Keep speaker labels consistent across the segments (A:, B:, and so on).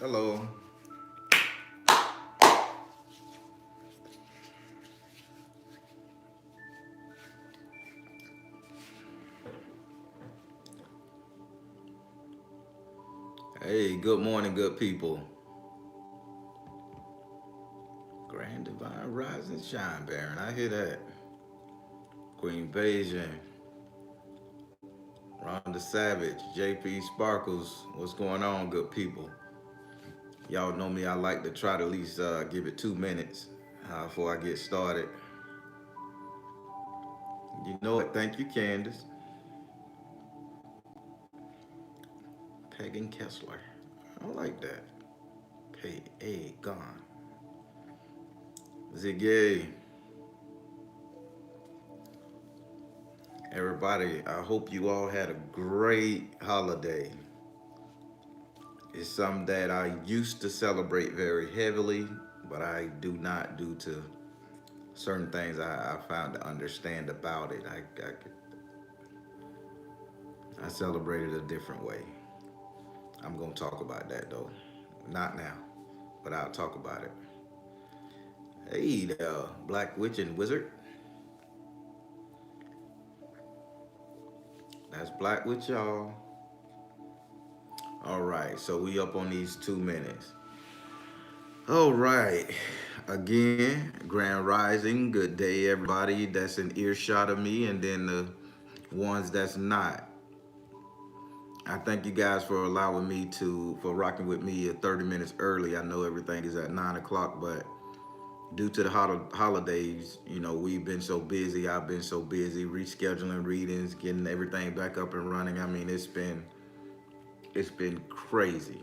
A: Hello. Hey, good morning, good people. Grand Divine Rising Shine, Baron. I hear that. Queen Beijing, Rhonda Savage, JP Sparkles. What's going on, good people? Y'all know me. I like to try to at least give it 2 minutes before I get started. You know it. Thank you, Candace. Pagan Kessler. I like that. Hey, gone. Ziggy. Everybody, I hope you all had a great holiday. It's something that I used to celebrate very heavily, but I do not due to certain things I found to understand about it. I celebrated a different way. I'm going to talk about that though. Not now, but I'll talk about it. Hey there, Black Witch and Wizard. That's Black Witch, y'all. All right, so we up on these 2 minutes. All right. Again, Grand Rising. Good day, everybody that's in earshot of me, and then the ones that's not. I thank you guys for allowing me for rocking with me at 30 minutes early. I know everything is at 9 o'clock, but due to the holidays, we've been so busy. I've been so busy rescheduling readings, getting everything back up and running. I mean, it's been crazy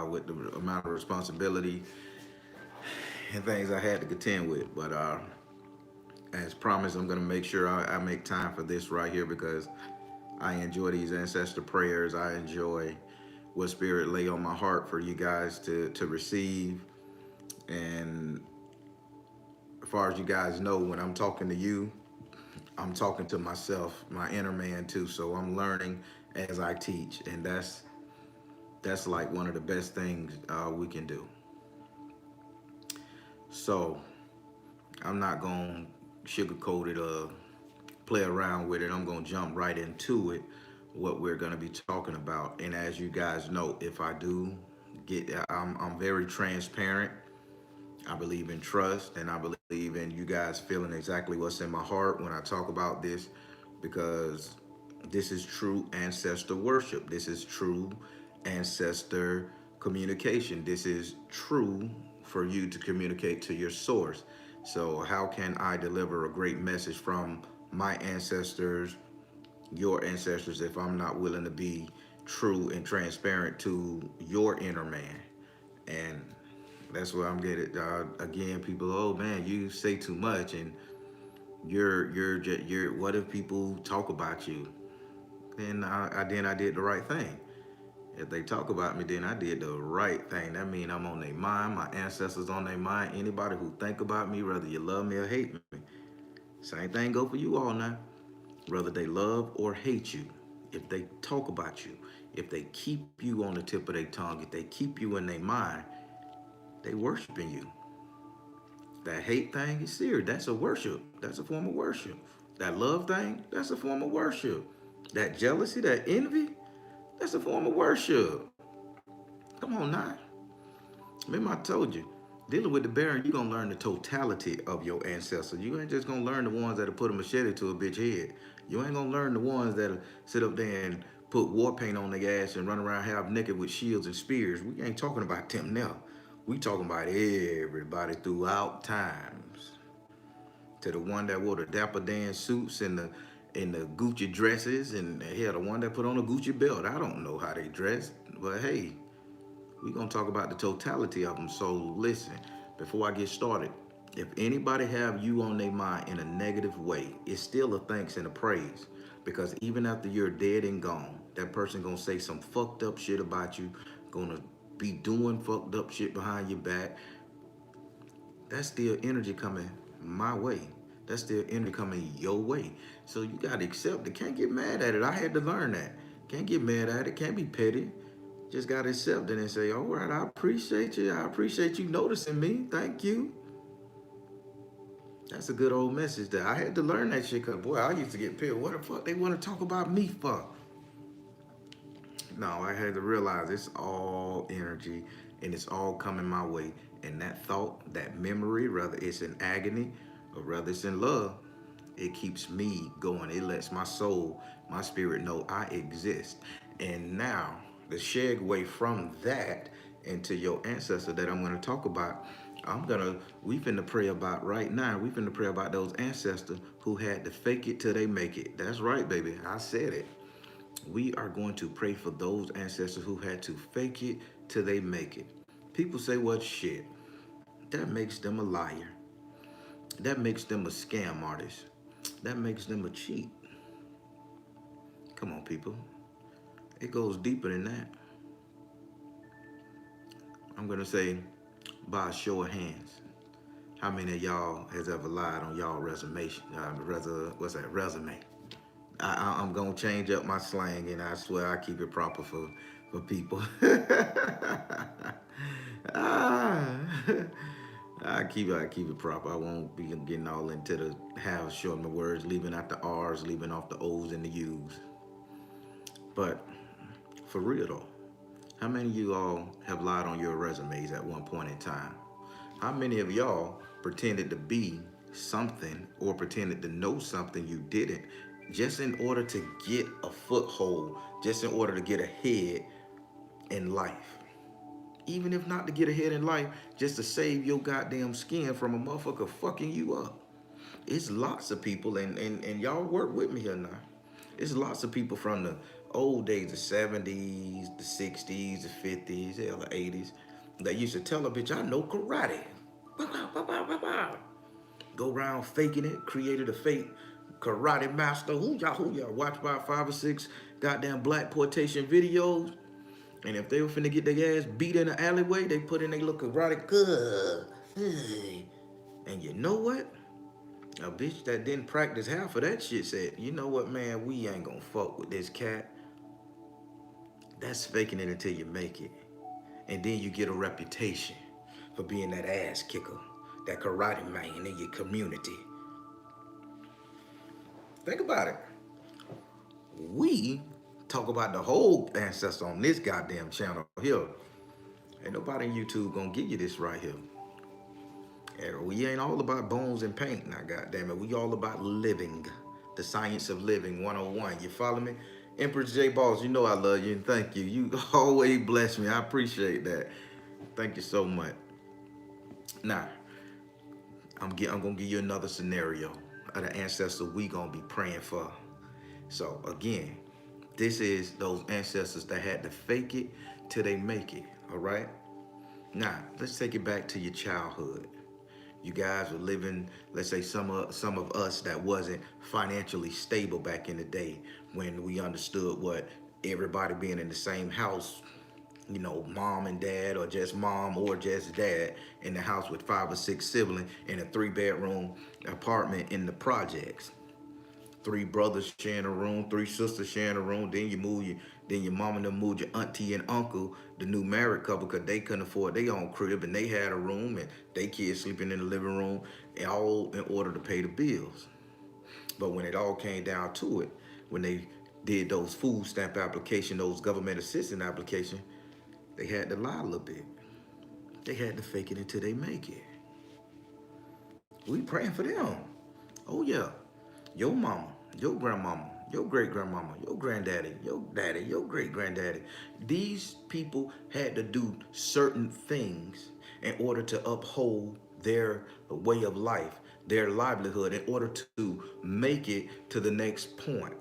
A: with the amount of responsibility and things I had to contend with. But as promised, I'm gonna make sure I make time for this right here because I enjoy these ancestor prayers. I enjoy what Spirit lay on my heart for you guys to receive. And as far as you guys know, when I'm talking to you, I'm talking to myself, my inner man too. So I'm learning as I teach, and that's like one of the best things we can do. So I'm not gonna sugarcoat it or play around with it. I'm gonna jump right into it. What we're gonna be talking about, and as you guys know, if I do I'm very transparent. I believe in trust, and I believe in you guys feeling exactly what's in my heart when I talk about this, because this is true ancestor worship. This is true ancestor communication. This is true for you to communicate to your source. So, how can I deliver a great message from my ancestors, your ancestors, if I'm not willing to be true and transparent to your inner man? And that's where I'm getting. Again, people, oh man, you say too much, and you're. What if people talk about you? Then I did the right thing. If they talk about me, then I did the right thing. That means I'm on their mind. My ancestors on their mind. Anybody who think about me, whether you love me or hate me, same thing go for you all now. Whether they love or hate you, if they talk about you, if they keep you on the tip of their tongue, if they keep you in their mind, they worshiping you. That hate thing is serious. That's a worship. That's a form of worship. That love thing, that's a form of worship. That jealousy, that envy, that's a form of worship. Come on now. Remember I told you, dealing with the Baron, you're gonna learn the totality of your ancestors. You ain't just gonna learn the ones that'll put a machete to a bitch head. You ain't gonna learn the ones that'll sit up there and put war paint on their ass and run around half naked with shields and spears. We ain't talking about them now. We talking about everybody throughout times. To the one that wore the Dapper Dan suits and the Gucci dresses, and hell, the one that put on a Gucci belt. I don't know how they dress, but hey, we're gonna talk about the totality of them. So listen, before I get started, if anybody have you on their mind in a negative way, it's still a thanks and a praise. Because even after you're dead and gone, that person gonna say some fucked up shit about you, gonna be doing fucked up shit behind your back. That's still energy coming my way. That's still energy coming your way. So you gotta accept it. Can't get mad at it. I had to learn that. Can't get mad at it. Can't be petty. Just got to accept it and say, all right, I appreciate you. I appreciate you noticing me. Thank you. That's a good old message there. I had to learn that shit because, boy, I used to get pissed. What the fuck they want to talk about me for? No, I had to realize it's all energy and it's all coming my way. And that thought, that memory, whether it's in agony or whether it's in love, it keeps me going. It lets my soul, my spirit know I exist. And now, the segue from that into your ancestor that I'm going to talk about, we finna pray about right now. We finna pray about those ancestors who had to fake it till they make it. That's right, baby. I said it. We are going to pray for those ancestors who had to fake it till they make it. People say, well, shit, that makes them a liar. That makes them a scam artist. That makes them a cheat. Come on, people. It goes deeper than that. I'm going to say, by a show of hands, how many of y'all has ever lied on y'all resume? What's that? Resume. I'm gonna change up my slang, and I swear I keep it proper for people. ah, I keep it proper. I won't be getting all into the half shorten the words, leaving out the R's, leaving off the O's and the U's. But for real though, how many of you all have lied on your resumes at one point in time? How many of y'all pretended to be something or pretended to know something you didn't just in order to get a foothold, just in order to get ahead in life? Even if not to get ahead in life, just to save your goddamn skin from a motherfucker fucking you up. It's lots of people, and y'all work with me here now. It's lots of people from the old days, the 70s, the 60s, the 50s, hell, the 80s, that used to tell a bitch, I know karate. Go around faking it, created a fake karate master. Who y'all watch about 5 or 6 goddamn black quotation videos. And if they were finna get their ass beat in the alleyway, they put in they little karate. Good. And you know what? A bitch that didn't practice half of that shit said, you know what, man, we ain't gonna fuck with this cat. That's faking it until you make it. And then you get a reputation for being that ass kicker, that karate man in your community. Think about it. We talk about the whole ancestor on this goddamn channel here. Ain't nobody on YouTube gonna give you this right here. And we ain't all about bones and paint now, goddamn it. We all about living. The science of living 101. You follow me? Empress J Balls, you know I love you and thank you. You always bless me. I appreciate that. Thank you so much. Now, I'm gonna give you another scenario of the ancestor we gonna be praying for. So again, this is those ancestors that had to fake it till they make it. All right. Now let's take it back to your childhood. You guys were living, let's say some of us that wasn't financially stable back in the day when we understood what everybody being in the same house, you know, mom and dad or just mom or just dad in the house with 5 or 6 siblings in a 3-bedroom apartment in the projects. 3 brothers sharing a room, 3 sisters sharing a room. Then your mom and them moved your auntie and uncle, the new married couple, because they couldn't afford their own crib and they had a room and they kids sleeping in the living room, and all in order to pay the bills. But when it all came down to it, when they did those food stamp application, those government assistance application, they had to lie a little bit. They had to fake it until they make it. We praying for them. Oh yeah. Your mama, your grandmama, your great grandmama, your granddaddy, your daddy, your great granddaddy. These people had to do certain things in order to uphold their way of life, their livelihood, in order to make it to the next point.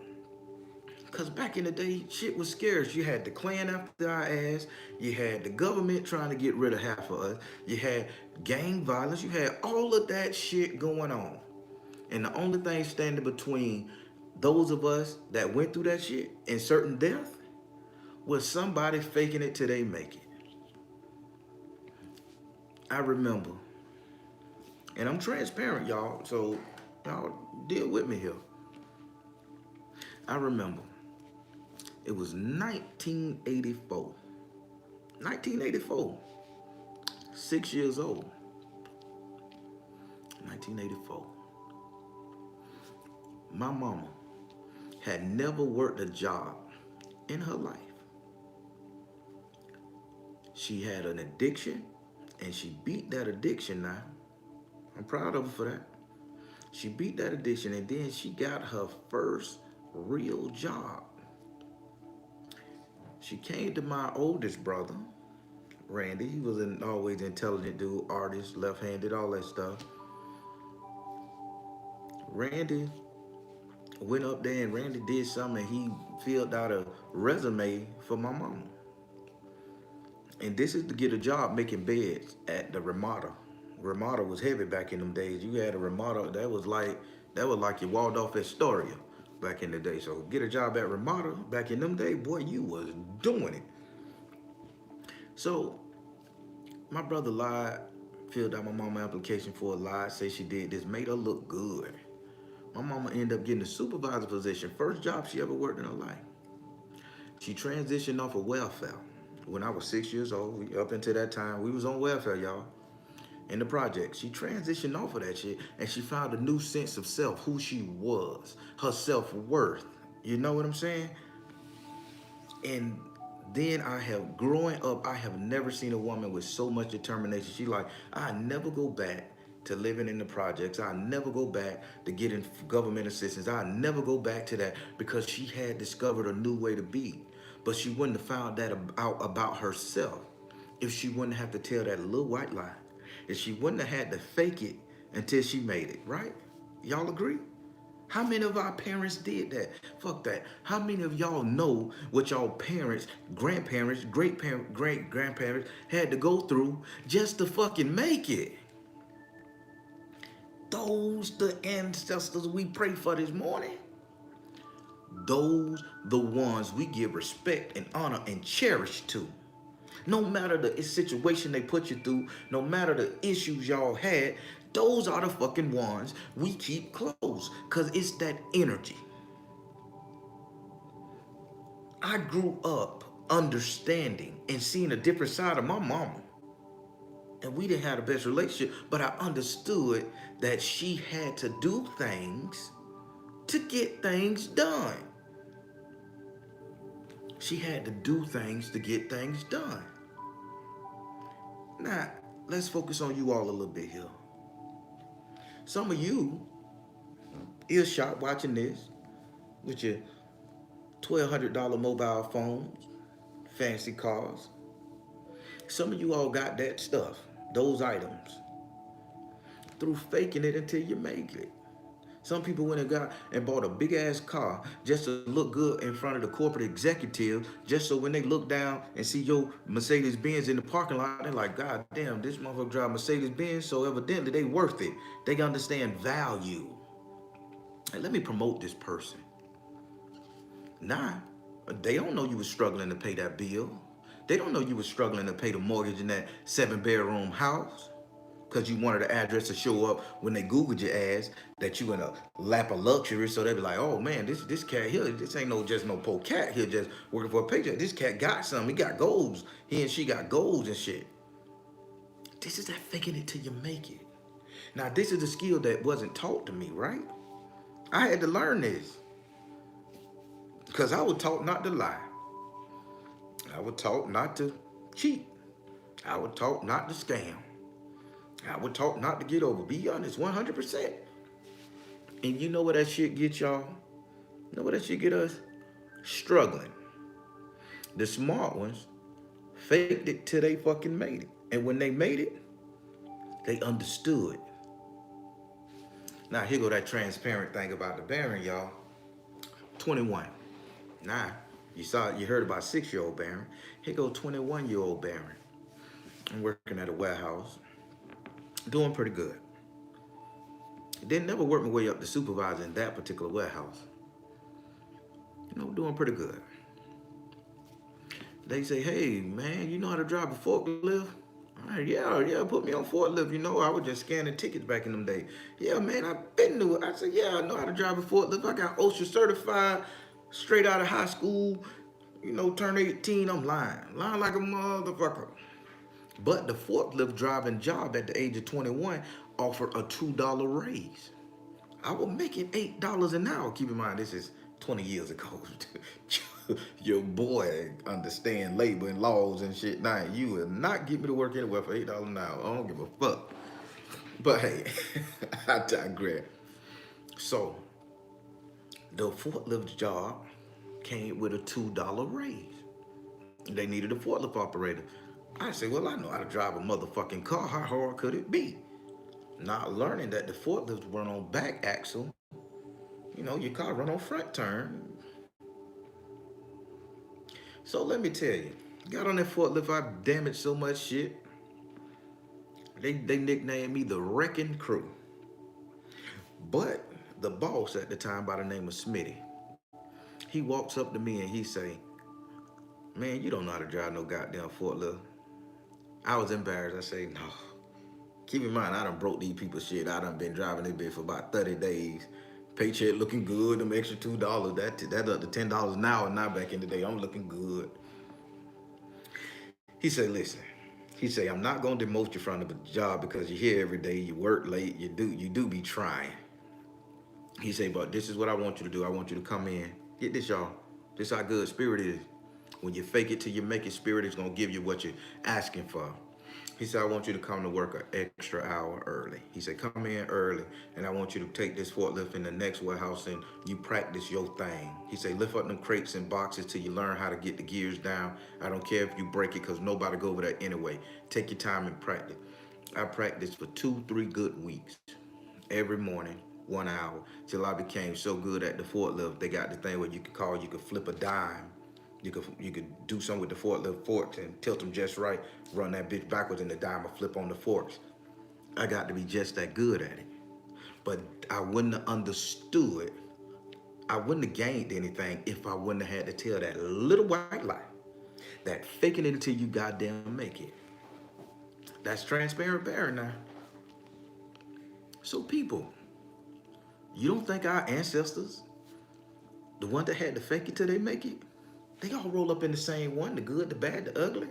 A: Because back in the day, shit was scarce. You had the Klan after our ass. You had the government trying to get rid of half of us. You had gang violence. You had all of that shit going on. And the only thing standing between those of us that went through that shit and certain death was somebody faking it till they make it. I remember, and I'm transparent, y'all, so y'all deal with me here. I remember it was 1984. 1984, 6 years old. 1984. My mama had never worked a job in her life. She had an addiction and she beat that addiction now. I'm proud of her for that. She beat that addiction and then she got her first real job. She came to my oldest brother, Randy. He was an always intelligent dude, artist, left-handed, all that stuff. Randy went up there and Randy did something and he filled out a resume for my mama. And this is to get a job making beds at the Ramada. Ramada was heavy back in them days. You had a Ramada that was like you Waldorf Astoria back in the day. So get a job at Ramada back in them days, boy, you was doing it. So my brother lied, filled out my mama application for a lie, say she did this, made her look good. My mama ended up getting a supervisor position, first job she ever worked in her life. She transitioned off of welfare. When I was 6 years old, up until that time, we was on welfare, y'all, in the project. She transitioned off of that shit and she found a new sense of self, who she was, her self-worth. You know what I'm saying? And then growing up, I have never seen a woman with so much determination. She like, I never go back to living in the projects. I never go back to getting government assistance. I never go back to that because she had discovered a new way to be. But she wouldn't have found that out about herself if she wouldn't have to tell that little white lie. If she wouldn't have had to fake it until she made it, right? Y'all agree? How many of our parents did that? Fuck that. How many of y'all know what y'all parents, grandparents, great grandparents had to go through just to fucking make it? Those the ancestors we pray for this morning. Those the ones we give respect and honor and cherish to. No matter the situation they put you through, no matter the issues y'all had, those are the fucking ones we keep close because it's that energy. I grew up understanding and seeing a different side of my mama. And we didn't have the best relationship, but I understood that she had to do things to get things done. She had to do things to get things done. Now, let's focus on you all a little bit here. Some of you earshot watching this with your $1,200 mobile phones, fancy cars. Some of you all got that stuff, those items, through faking it until you make it. Some people went and got and bought a big ass car just to look good in front of the corporate executive, just so when they look down and see your Mercedes Benz in the parking lot, they're like, God damn, this motherfucker drive Mercedes Benz, so evidently they worth it. They understand value. And let me promote this person. Nah, they don't know you was struggling to pay that bill. They don't know you was struggling to pay the mortgage in that 7-bedroom house because you wanted the address to show up when they Googled your ass that you in a lap of luxury. So they be like, oh man, this cat here, this ain't just no poor cat here just working for a paycheck. This cat got something. He got goals. He and she got goals and shit. This is that faking it till you make it. Now, this is a skill that wasn't taught to me, right? I had to learn this because I was taught not to lie. I was taught not to cheat. I was taught not to scam. I was taught not to get over. Be honest, 100%. And you know what that shit get y'all? You know what that shit get us? Struggling. The smart ones faked it till they fucking made it. And when they made it, they understood. Now, here go that transparent thing about the Baron, y'all. 21. Nah, you heard about 6-year-old Baron. Here go 21-year-old Baron. I'm working at a warehouse. Doing pretty good. Didn't never work my way up to supervisor in that particular warehouse. You know, doing pretty good. They say, hey, man, you know how to drive a forklift? All right, yeah, put me on forklift. You know, I was just scanning tickets back in them days. Yeah, man, I've been to it. I said, yeah, I know how to drive a forklift. I got OSHA certified, straight out of high school. turn 18, I'm lying like a motherfucker. But the forklift driving job at the age of 21 offered a $2 raise. I was making $8 an hour. Keep in mind, this is 20 years ago. Your boy understand labor and laws and shit. Now, you will not get me to work anywhere for $8 an hour. I don't give a fuck. But hey, I digress. So, the forklift job came with a $2 raise. They needed a forklift operator. I said, well, I know how to drive a motherfucking car. How hard could it be? Not learning that the forklift run on back axle. Your car run on front turn. So let me tell you, got on that forklift, I damaged so much shit. They nicknamed me the Wrecking Crew. But the boss at the time by the name of Smitty, he walks up to me and he say, man, you don't know how to drive no goddamn forklift. I was embarrassed. I say, no. Keep in mind, I done broke these people's shit. I done been driving this bitch for about 30 days. Paycheck looking good, them extra $2. That up to $10 an hour now back in the day. I'm looking good. He said, listen. He said, I'm not gonna demote you from the job because you're here every day, you work late, you do be trying. He said, but this is what I want you to do. I want you to come in. Get this, y'all. This how good spirit is. When you fake it till you make it, spirit is gonna give you what you're asking for. He said, I want you to come to work an extra hour early. He said, come in early, and I want you to take this forklift in the next warehouse and you practice your thing. He said, lift up them crates and boxes till you learn how to get the gears down. I don't care if you break it because nobody go over there anyway. Take your time and practice. I practiced for 2-3 good weeks. Every morning, 1 hour, till I became so good at the forklift. They got the thing where you could flip a dime. You could do something with the forklift forks and tilt them just right, run that bitch backwards and the dime will flip on the forks. I got to be just that good at it. But I wouldn't have understood, I wouldn't have gained anything if I wouldn't have had to tell that little white lie. That faking it until you goddamn make it. That's transparent bearing now. So people, you don't think our ancestors, the one that had to fake it till they make it, they all roll up in the same one, the good, the bad, the ugly.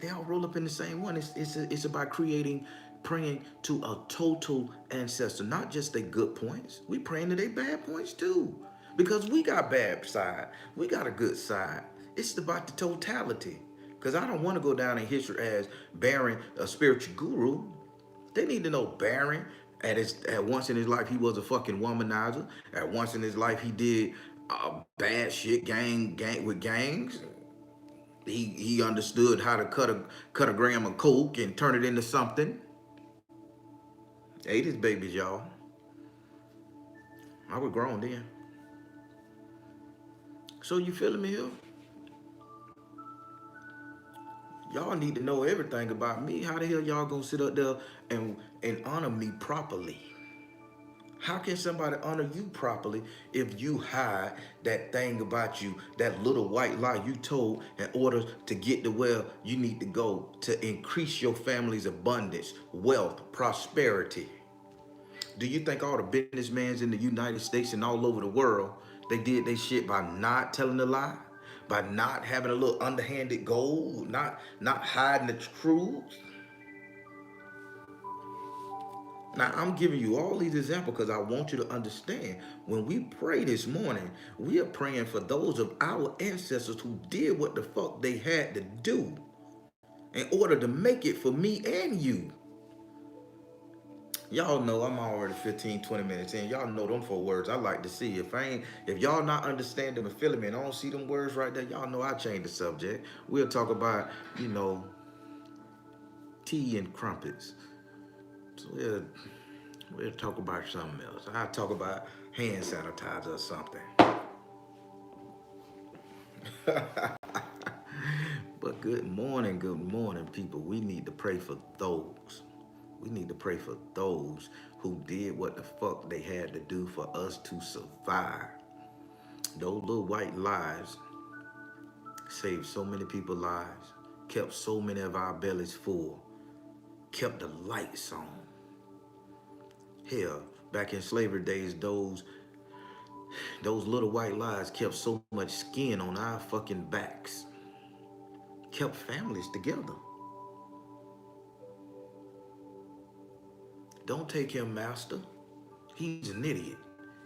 A: They all roll up in the same one. It's about praying to a total ancestor, not just their good points. We praying to their bad points too. Because we got bad side. We got a good side. It's about the totality. Because I don't want to go down in history as Baron, a spiritual guru. They need to know Baron, at once in his life, he was a fucking womanizer. At once in his life, he did bad shit, gang with gangs. He understood how to cut a gram of coke and turn it into something. Ate his babies, y'all. I was grown then. So you feeling me here? Y'all need to know everything about me. How the hell y'all gonna sit up there and honor me properly? How can somebody honor you properly if you hide that thing about you, that little white lie you told in order to get to where you need to go to increase your family's abundance, wealth, prosperity? Do you think all the businessmen in the United States and all over the world, they did their shit by not telling a lie? By not having a little underhanded goal, not hiding the truth? Now, I'm giving you all these examples because I want you to understand when we pray this morning, we are praying for those of our ancestors who did what the fuck they had to do in order to make it for me and you. Y'all know I'm already 15, 20 minutes in. Y'all know them 4 words I like to see. If y'all not understanding and feeling me and I don't see them words right there, y'all know I change the subject. We'll talk about, tea and crumpets. So we'll talk about something else. I'll talk about hand sanitizer or something. But good morning, people. We need to pray for those. We need to pray for those who did what the fuck they had to do for us to survive. Those little white lies saved so many people's lives, kept so many of our bellies full, kept the lights on. Hell, back in slavery days, those Those little white lies kept so much skin on our fucking backs, kept families together. Don't take him, master. He's an idiot.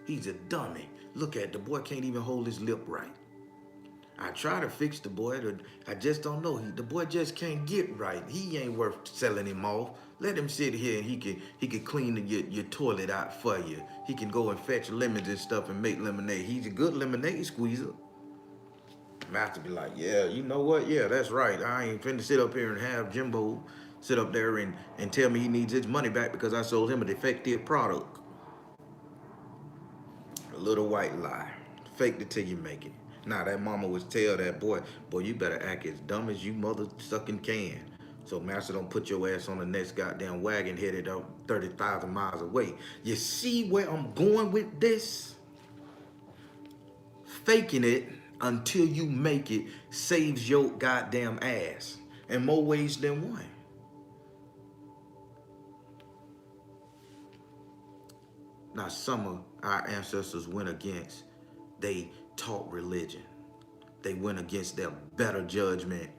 A: He's a dummy. Look at the boy can't even hold his lip right. I try to fix the boy. I just don't know. The boy just can't get right. He ain't worth selling him off. Let him sit here and he can clean your toilet out for you. He can go and fetch lemons and stuff and make lemonade. He's a good lemonade squeezer. Master be like, yeah, you know what? Yeah, that's right. I ain't finna sit up here and have Jimbo sit up there and tell me he needs his money back because I sold him a defective product. A little white lie. Fake it till you make it. Now that mama would tell that boy, you better act as dumb as you mother sucking can. So master don't put your ass on the next goddamn wagon headed up 30,000 miles away. You see where I'm going with this? Faking it until you make it saves your goddamn ass in more ways than one. Now, some of our ancestors went against, they taught religion. They went against their better judgment.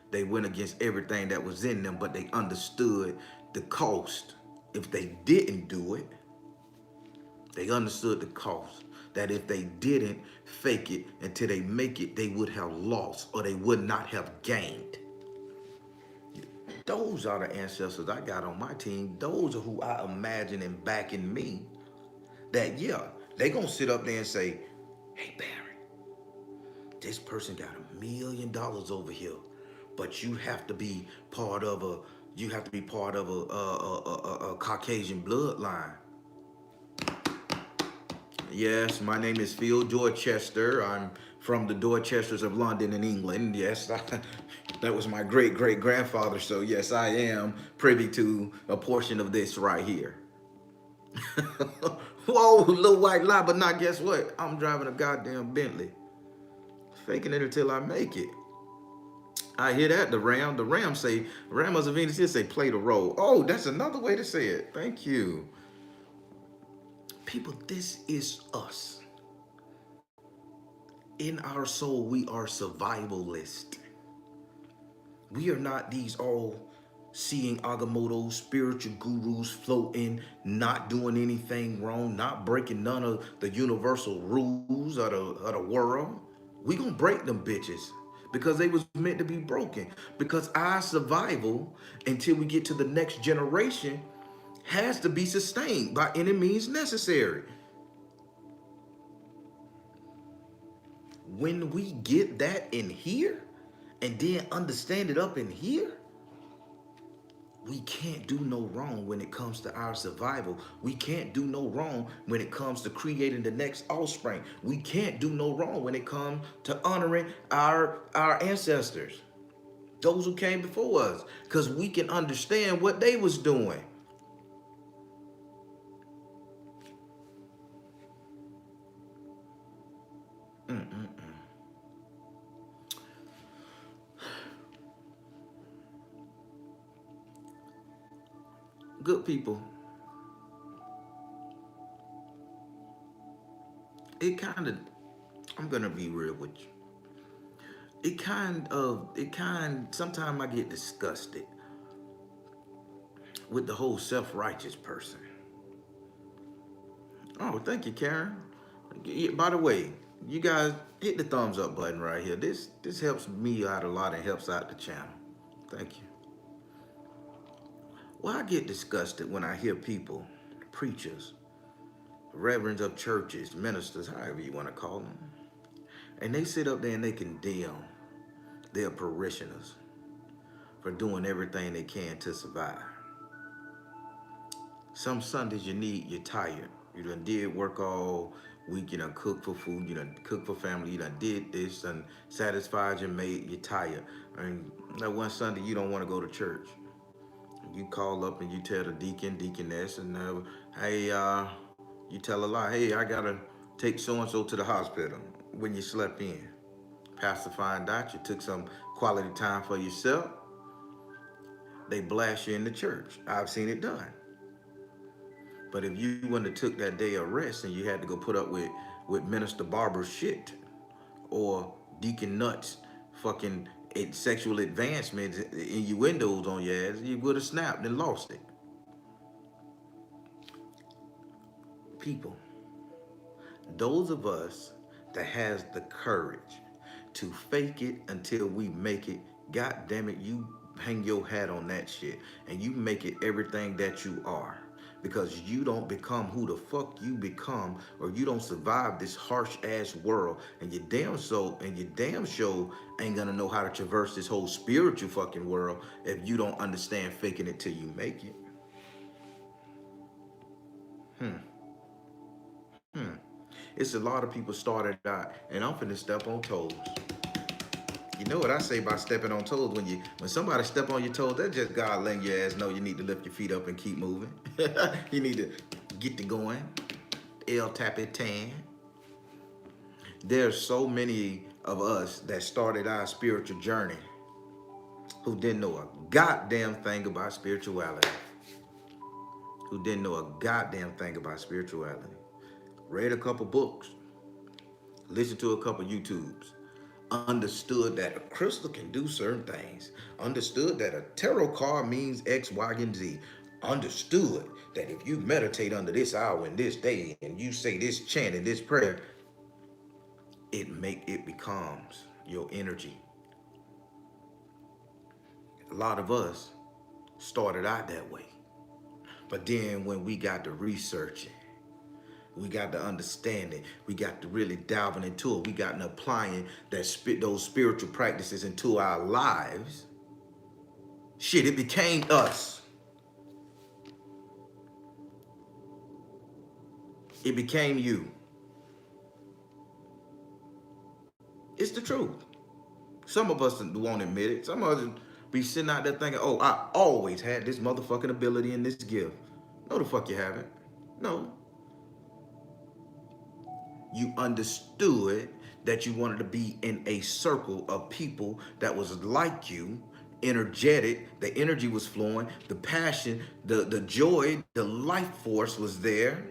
A: They went against everything that was in them, but they understood the cost. If they didn't do it, they understood the cost. That if they didn't fake it until they make it, they would have lost or they would not have gained. Those are the ancestors I got on my team. Those are who I imagine and backing me. That, yeah, they gonna sit up there and say, hey, Barry, this person got $1 million over here, but you have to be part of a Caucasian bloodline. Yes, my name is Phil Dorchester. I'm from the Dorchesters of London in England. Yes, that was my great grandfather. So yes, I am privy to a portion of this right here. Whoa, little white lie, but not guess what? I'm driving a goddamn Bentley. Faking it until I make it. I hear that, the Ram say, Ram of Venus here say play the role. Oh, that's another way to say it. Thank you. People, this is us. In our soul, we are survivalist. We are not these all seeing Agamotto spiritual gurus floating, not doing anything wrong, not breaking none of the universal rules of the world. We gonna break them bitches because they was meant to be broken. Because our survival until we get to the next generation has to be sustained by any means necessary. When we get that in here and then understand it up in here, we can't do no wrong when it comes to our survival. We can't do no wrong when it comes to creating the next offspring. We can't do no wrong when it comes to honoring our ancestors, those who came before us, because we can understand what they was doing. Good people, I'm gonna be real with you. Sometimes I get disgusted with the whole self-righteous person. Oh, thank you, Karen. By the way, you guys hit the thumbs up button right here. This helps me out a lot and helps out the channel. Thank you. Well, I get disgusted when I hear people, preachers, reverends of churches, ministers, however you want to call them, and they sit up there and they condemn their parishioners for doing everything they can to survive. Some Sundays you're tired. You done did work all week, you done cook for food, you done cook for family, you done did this and satisfied your mate, you're tired. And that one Sunday you don't want to go to church. You call up and you tell the deacon, deaconess, and hey, you tell a lie. Hey, I gotta take so-and-so to the hospital when you slept in. Pastor find out you took some quality time for yourself. They blast you in the church. I've seen it done. But if you wouldn't have took that day of rest and you had to go put up with with Minister Barber's shit or Deacon Nuts fucking sexual advancements, innuendos on your ass, you would have snapped and lost it. People, those of us that has the courage to fake it until we make it, god damn it, you hang your hat on that shit and you make it everything that you are. Because you don't become who the fuck you become, or you don't survive this harsh ass world, and you damn sure ain't gonna know how to traverse this whole spiritual fucking world if you don't understand faking it till you make it. It's a lot of people started out, and I'm finna step on toes. You know what I say about stepping on toes? When somebody step on your toes, that's just God letting your ass know you need to lift your feet up and keep moving. You need to get to going. El Tapitan. There's so many of us that started our spiritual journey who didn't know a goddamn thing about spirituality. Who didn't know a goddamn thing about spirituality. Read a couple books, listened to a couple YouTubes, understood that a crystal can do certain things, understood that a tarot card means X, Y, and Z, understood that if you meditate under this hour and this day and you say this chant and this prayer, it becomes your energy. A lot of us started out that way. But then when we got to researching, we got to understand it. We got to really diving into it. We got to applying those spiritual practices into our lives. Shit, it became us. It became you. It's the truth. Some of us won't admit it. Some of us be sitting out there thinking, oh, I always had this motherfucking ability and this gift. No, the fuck you haven't. No. You understood that you wanted to be in a circle of people that was like you, energetic, the energy was flowing, the passion, the joy, the life force was there,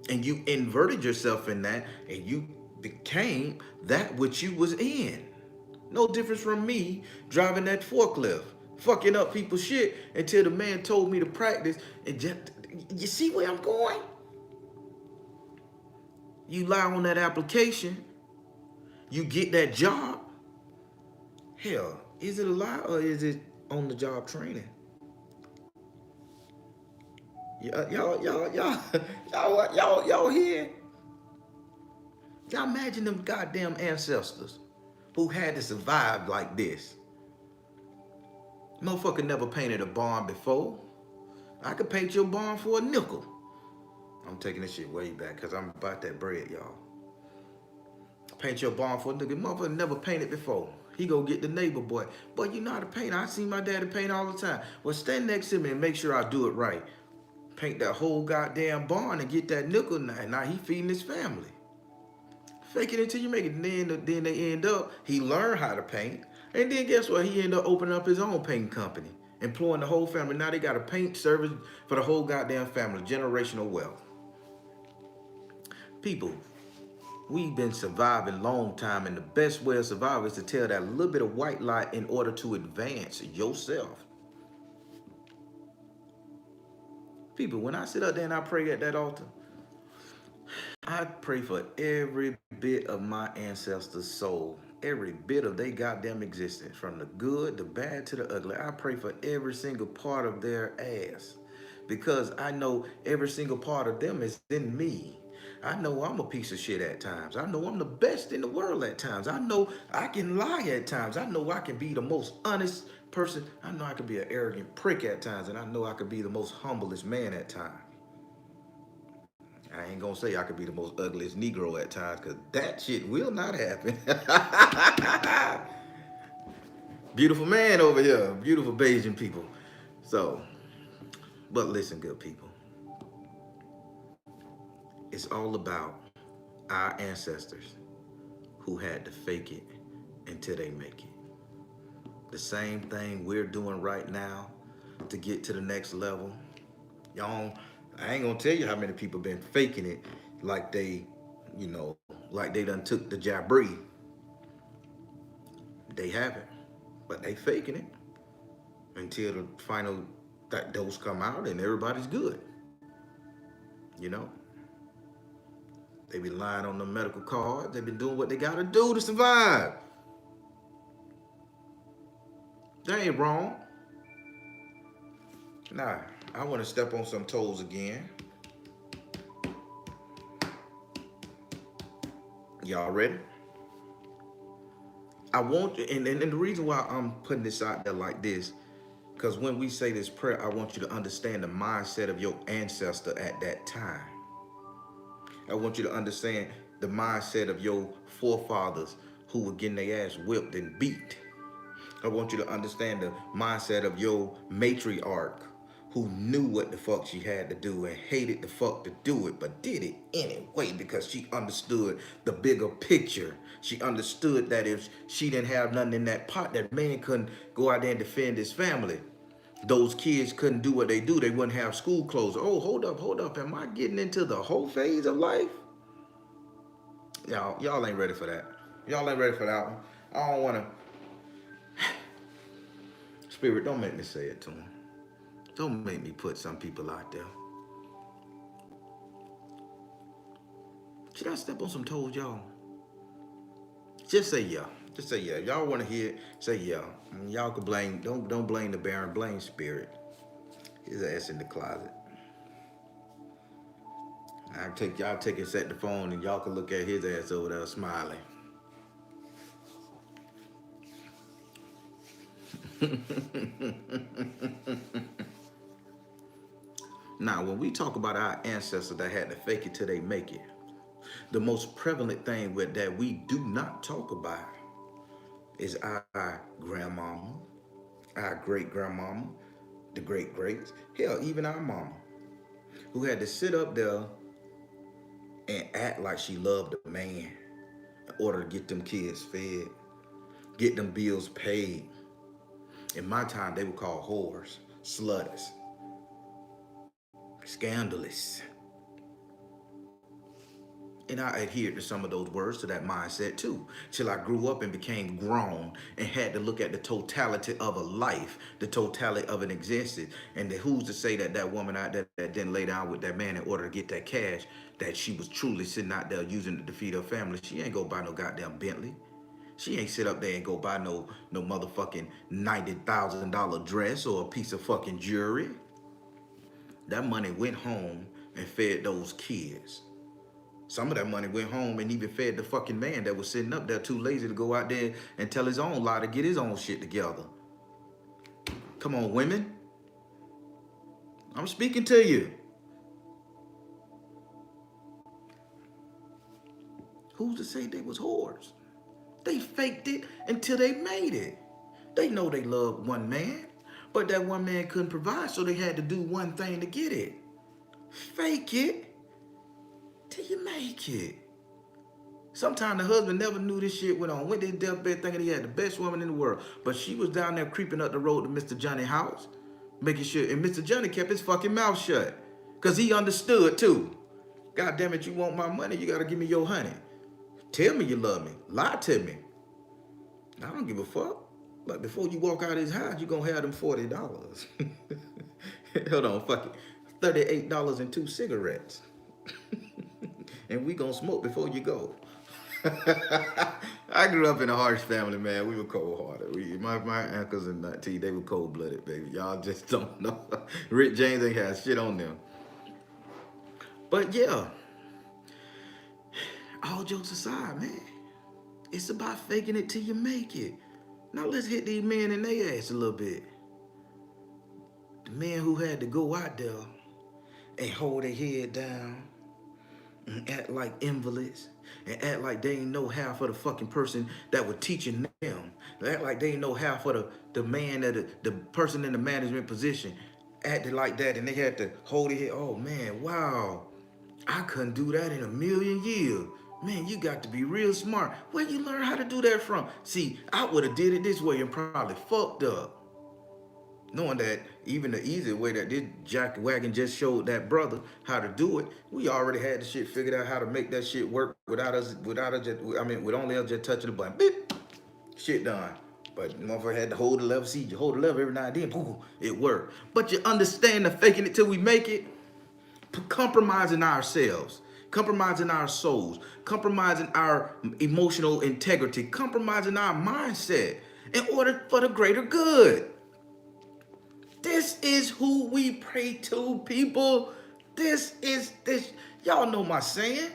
A: and you inverted yourself in that, and you became that which you was in. No difference from me driving that forklift, fucking up people's shit until the man told me to practice. And just, you see where I'm going? You lie on that application, you get that job. Hell, is it a lie or is it on the job training? Y'all here? Y'all imagine them goddamn ancestors who had to survive like this. Motherfucker never painted a barn before. I could paint your barn for a nickel. I'm taking this shit way back because I'm about that bread, y'all. Paint your barn for a nickel. Motherfucker never painted before. He go get the neighbor boy. Boy, you know how to paint. I see my daddy paint all the time. Well, stand next to me and make sure I do it right. Paint that whole goddamn barn and get that nickel. Now he feeding his family. Fake it until you make it. And then they end up, he learned how to paint. And then guess what? He ended up opening up his own painting company, employing the whole family. Now they got a paint service for the whole goddamn family. Generational wealth. People, we've been surviving a long time, and the best way of survival is to tell that little bit of white light in order to advance yourself. People, when I sit up there and I pray at that altar, I pray for every bit of my ancestors' soul, every bit of their goddamn existence, from the good, the bad, to the ugly. I pray for every single part of their ass, because I know every single part of them is in me. I know I'm a piece of shit at times. I know I'm the best in the world at times. I know I can lie at times. I know I can be the most honest person. I know I can be an arrogant prick at times, and I know I can be the most humblest man at times. I ain't gonna say I could be the most ugliest Negro at times, because that shit will not happen. Beautiful man over here, beautiful Bayesian people. So, but listen, good people. It's all about our ancestors who had to fake it until they make it. The same thing we're doing right now to get to the next level. Y'all, I ain't gonna tell you how many people been faking it like they you know, like they done took the Jabri. They haven't, but they faking it until the final that dose come out and everybody's good. You know, they be lying on the medical cards. They been doing what they gotta do to survive. That ain't wrong. Nah, I want to step on some toes again. Y'all ready? I want you, and the reason why I'm putting this out there like this, because when we say this prayer, I want you to understand the mindset of your ancestor at that time. I want you to understand the mindset of your forefathers who were getting their ass whipped and beat. I want you to understand the mindset of your matriarch who knew what the fuck she had to do and hated the fuck to do it, but did it anyway because she understood the bigger picture. She understood that if she didn't have nothing in that pot, that man couldn't go out there and defend his family. Those kids couldn't do what they do. They wouldn't have school clothes. Oh, hold up, hold up. Am I getting into the whole phase of life? Y'all ain't ready for that. Y'all ain't ready for that one. I don't want to. Spirit, don't make me say it to them. Don't make me put some people out there. Should I step on some toes, y'all? Just say yeah. Just say yeah. Y'all want to hear it? Say yeah. Y'all can blame. Don't blame the Baron. Blame Spirit. His ass in the closet. Y'all take and set the phone, and y'all can look at his ass over there smiling. Now, when we talk about our ancestors that had to fake it till they make it, the most prevalent thing that we do not talk about is our grandmama, our great grandmama, the great greats, hell, even our mama, who had to sit up there and act like she loved a man in order to get them kids fed, get them bills paid. In my time, they were called whores, slutters, scandalous. And I adhered to some of those words, to that mindset too, till I grew up and became grown and had to look at the totality of a life, the totality of an existence. And who's to say that that woman out there that didn't lay down with that man in order to get that cash, that she was truly sitting out there using it to feed her family? She ain't go buy no goddamn Bentley. She ain't sit up there and go buy no motherfucking $90,000 dress or a piece of fucking jewelry. That money went home and fed those kids. Some of that money went home and even fed the fucking man that was sitting up there too lazy to go out there and tell his own lie to get his own shit together. Come on, women. I'm speaking to you. Who's to say they was whores? They faked it until they made it. They know they loved one man, but that one man couldn't provide, so they had to do one thing to get it. Fake it till you make it. Sometimes the husband never knew this shit went on. Went to his deathbed thinking he had the best woman in the world. But she was down there creeping up the road to Mr. Johnny's house, making sure. And Mr. Johnny kept his fucking mouth shut. Because he understood too. God damn it, you want my money, you got to give me your honey. Tell me you love me. Lie to me. I don't give a fuck. But before you walk out of his house, you're going to have them $40. Hold on, fuck it. $38 and 2 cigarettes. And we going to smoke before you go. I grew up in a harsh family, man. We were cold-hearted. My uncles and auntie, they were cold-blooded, baby. Y'all just don't know. Rick James ain't had shit on them. But yeah, all jokes aside, man, it's about faking it till you make it. Now let's hit these men in their ass a little bit. The men who had to go out there and hold their head down and act like invalids and act like they ain't know half of the fucking person that was teaching them. They act like they ain't know half of the man that the person in the management position acted like that, and they had to hold their head. Oh man, wow. I couldn't do that in a million years. Man, you got to be real smart. Where you learn how to do that from? See, I would have did it this way and probably fucked up. Knowing that even the easy way that this jack wagon just showed that brother how to do it, we already had the shit figured out how to make that shit work without us just, I mean, with only us just touching the button. Beep, shit done. But motherfucker had to hold the lever. See, you hold the lever every now and then, boom, it worked. But you understand the faking it till we make it? Compromising ourselves, compromising our souls, compromising our emotional integrity, compromising our mindset in order for the greater good. This is who we pray to, people. This. Y'all know my saying.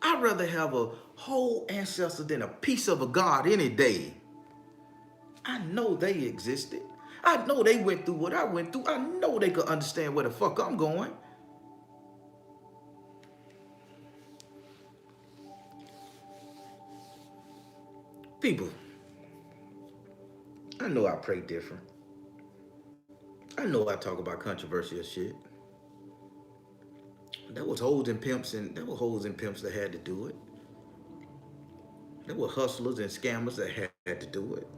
A: I'd rather have a whole ancestor than a piece of a God any day. I know they existed. I know they went through what I went through. I know they could understand where the fuck I'm going. People, I know I pray different. I know I talk about controversial shit. There was hoes and pimps that had to do it. There were hustlers and scammers that had to do it.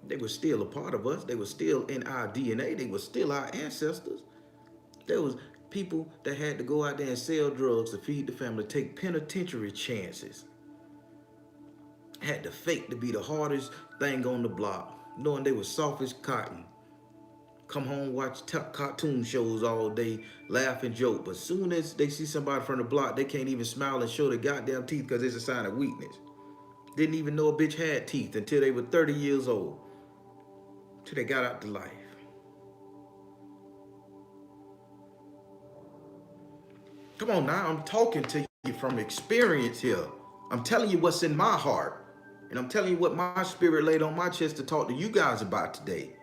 A: They were still a part of us. They were still in our DNA. They were still our ancestors. There was people that had to go out there and sell drugs to feed the family, take penitentiary chances. Had to fake to be the hardest thing on the block, knowing they were soft as cotton. Come home, watch cartoon shows all day, laugh and joke. But soon as they see somebody from the block, they can't even smile and show their goddamn teeth because it's a sign of weakness. Didn't even know a bitch had teeth until they were 30 years old. Till they got out to life. Come on now, I'm talking to you from experience here. I'm telling you what's in my heart. And I'm telling you what my spirit laid on my chest to talk to you guys about today.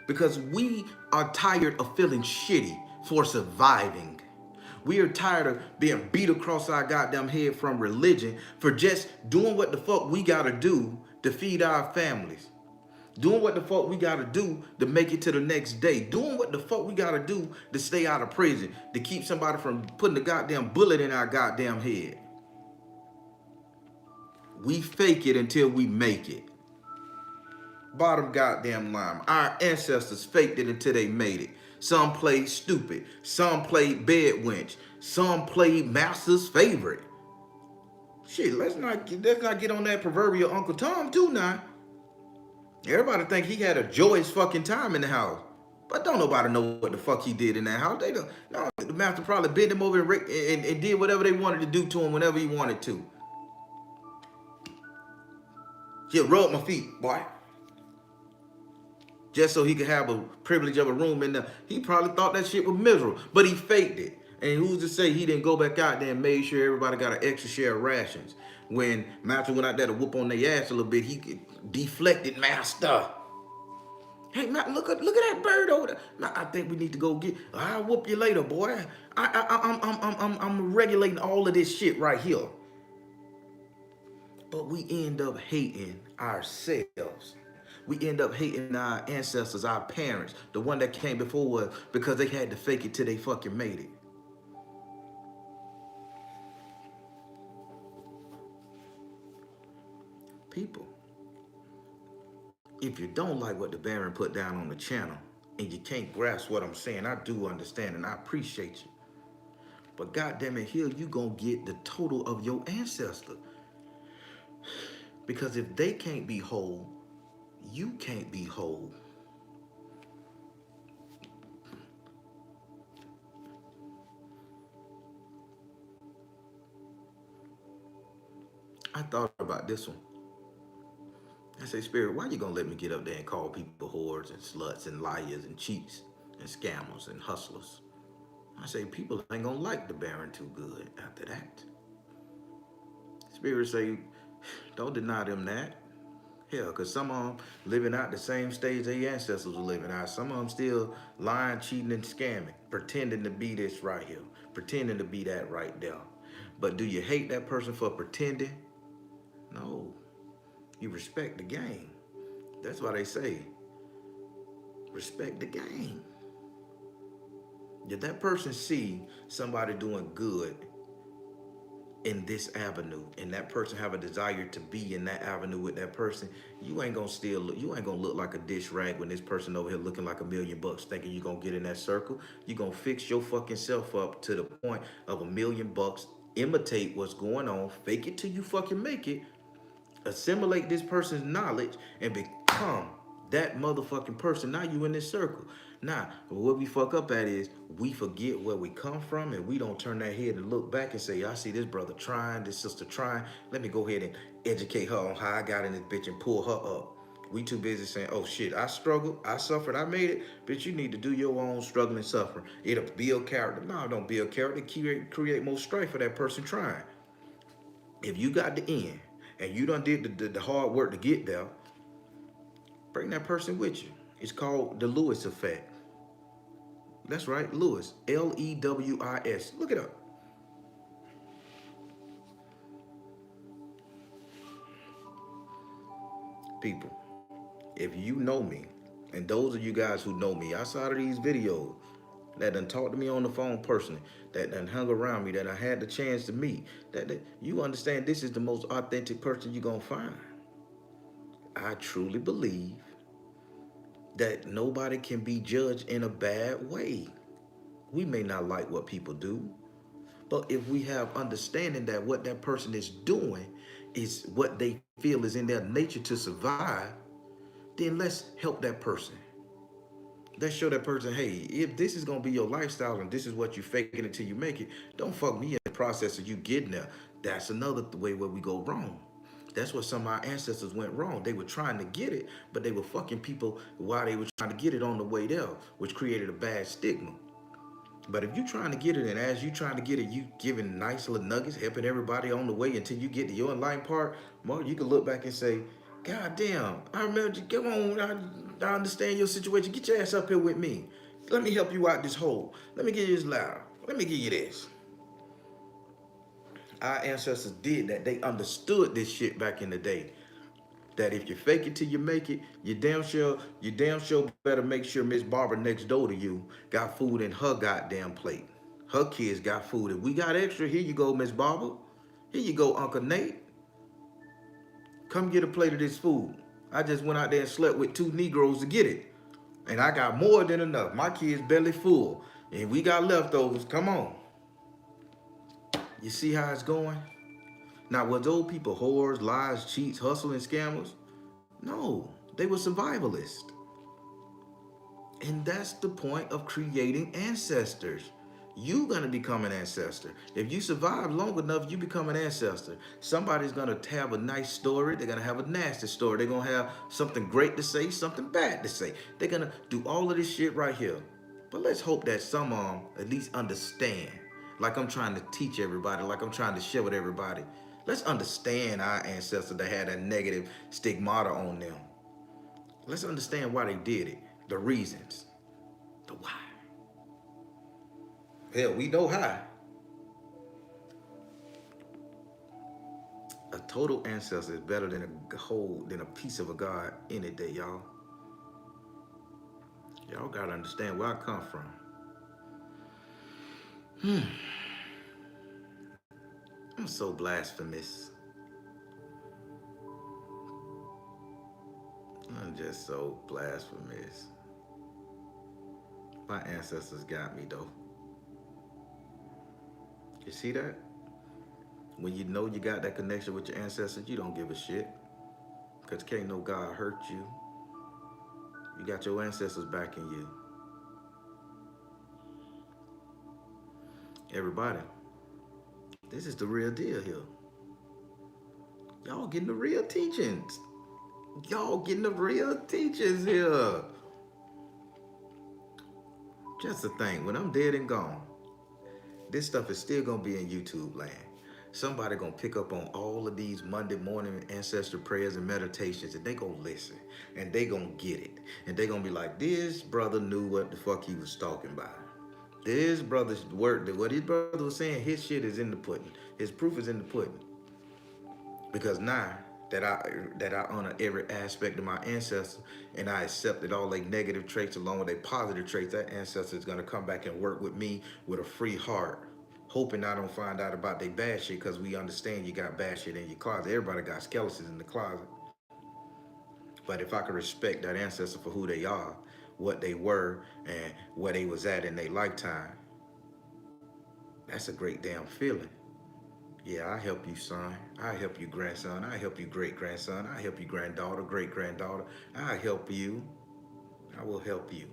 A: Because we are tired of feeling shitty for surviving. We are tired of being beat across our goddamn head from religion for just doing what the fuck we gotta do to feed our families. Doing what the fuck we gotta do to make it to the next day. Doing what the fuck we gotta do to stay out of prison. To keep somebody from putting a goddamn bullet in our goddamn head. We fake it until we make it. Bottom goddamn line. Our ancestors faked it until they made it. Some played stupid. Some played bed wench. Some played master's favorite. Shit, let's not get on that proverbial Uncle Tom too now. Everybody think he had a joyous fucking time in the house. But don't nobody know what the fuck he did in that house. They don't. No, the master probably bent him over and did whatever they wanted to do to him whenever he wanted to. He'll rub my feet, boy. Just so he could have a privilege of a room in there. He probably thought that shit was miserable, but he faked it. And who's to say he didn't go back out there and made sure everybody got an extra share of rations? When Master went out there to whoop on their ass a little bit, he deflected Master. Hey, Matt, look at that bird over there. Now, I think we need to go get. I'll whoop you later, boy. I'm regulating all of this shit right here. But we end up hating ourselves. We end up hating our ancestors, our parents, the one that came before us, because they had to fake it till they fucking made it. People, if you don't like what the Baron put down on the channel and you can't grasp what I'm saying, I do understand and I appreciate you. But goddamn it, here you gonna get the total of your ancestor. Because if they can't be whole, you can't be whole. I thought about this one. I say, Spirit, why you gonna let me get up there and call people whores and sluts and liars and cheats and scammers and hustlers? I say, people ain't gonna like the Baron too good after that. Spirit say, don't deny them that. Hell, because some of them living out the same stage their ancestors were living out. Some of them still lying, cheating, and scamming, pretending to be this right here, pretending to be that right there. But do you hate that person for pretending? No. You respect the game. That's why they say, respect the game. If that person see somebody doing good in this avenue, and that person have a desire to be in that avenue with that person, you ain't gonna still look, you ain't gonna look like a dish rag when this person over here looking like $1,000,000 thinking you gonna get in that circle. You gonna fix your fucking self up to the point of $1,000,000, imitate what's going on, fake it till you fucking make it, assimilate this person's knowledge, and become that motherfucking person. Now you in this circle. Now, what we fuck up at is we forget where we come from, and we don't turn that head and look back and say, I see this brother trying, this sister trying. Let me go ahead and educate her on how I got in this bitch and pull her up. We too busy saying, oh shit, I struggled, I suffered, I made it. Bitch, you need to do your own struggle and suffering. It'll build character. No, don't build character. Create more strife for that person trying. If you got the end and you done did the hard work to get there, bring that person with you. It's called the Lewis effect. That's right, Lewis. Lewis. Look it up. People, if you know me, and those of you guys who know me outside of these videos, that done talked to me on the phone personally, that done hung around me, that I had the chance to meet, that you understand this is the most authentic person you're gonna find. I truly believe that nobody can be judged in a bad way. We may not like what people do, but if we have understanding that what that person is doing is what they feel is in their nature to survive, then let's help that person. Let's show that person, hey, if this is gonna be your lifestyle and this is what you faking until you make it, don't fuck me in the process of you getting there. That's another way where we go wrong. That's where some of our ancestors went wrong. They were trying to get it, but they were fucking people while they were trying to get it on the way there, which created a bad stigma. But if you're trying to get it, and as you trying to get it, you giving nice little nuggets, helping everybody on the way until you get to your enlightened part, Mark, you can look back and say, God damn, I remember you, come on, I understand your situation. Get your ass up here with me. Let me help you out this hole. Let me give you this loud. Let me give you this. Our ancestors did that. They understood this shit back in the day. That if you fake it till you make it, you damn sure better make sure Miss Barbara next door to you got food in her goddamn plate. Her kids got food. If we got extra, here you go, Miss Barbara. Here you go, Uncle Nate. Come get a plate of this food. I just went out there and slept with 2 Negroes to get it. And I got more than enough. My kids belly full. And we got leftovers. Come on. You see how it's going? Now, were those people whores, lies, cheats, hustling, scammers? No, they were survivalists. And that's the point of creating ancestors. You're going to become an ancestor. If you survive long enough, you become an ancestor. Somebody's going to have a nice story. They're going to have a nasty story. They're going to have something great to say, something bad to say. They're going to do all of this shit right here. But let's hope that some of them at least understand. Like I'm trying to teach everybody, like I'm trying to share with everybody. Let's understand our ancestors that had a negative stigmata on them. Let's understand why they did it, the reasons, the why. Hell, we know how. A total ancestor is better than a piece of a God any day, y'all. Y'all gotta understand where I come from. I'm so blasphemous. I'm just so blasphemous. My ancestors got me though. You see that? When you know you got that connection with your ancestors, you don't give a shit. Because can't no God hurt you. You got your ancestors backing you. Everybody, this is the real deal here. Y'all getting the real teachings. Y'all getting the real teachings here. Just the thing, when I'm dead and gone, this stuff is still gonna be in YouTube land. Somebody gonna pick up on all of these Monday morning ancestor prayers and meditations, and they gonna listen, and they gonna get it, and they gonna be like, this brother knew what the fuck he was talking about. This brother's word, what his brother was saying, his shit is in the pudding. His proof is in the pudding. Because now that I honor every aspect of my ancestor, and I accepted all their negative traits along with their positive traits, that ancestor is gonna come back and work with me with a free heart, hoping I don't find out about their bad shit, because we understand you got bad shit in your closet. Everybody got skeletons in the closet. But if I could respect that ancestor for who they are, what they were, and where they was at in their lifetime, that's a great damn feeling. Yeah, I help you, son. I help you, grandson. I help you, great grandson. I help you, granddaughter, great granddaughter. I help you. I will help you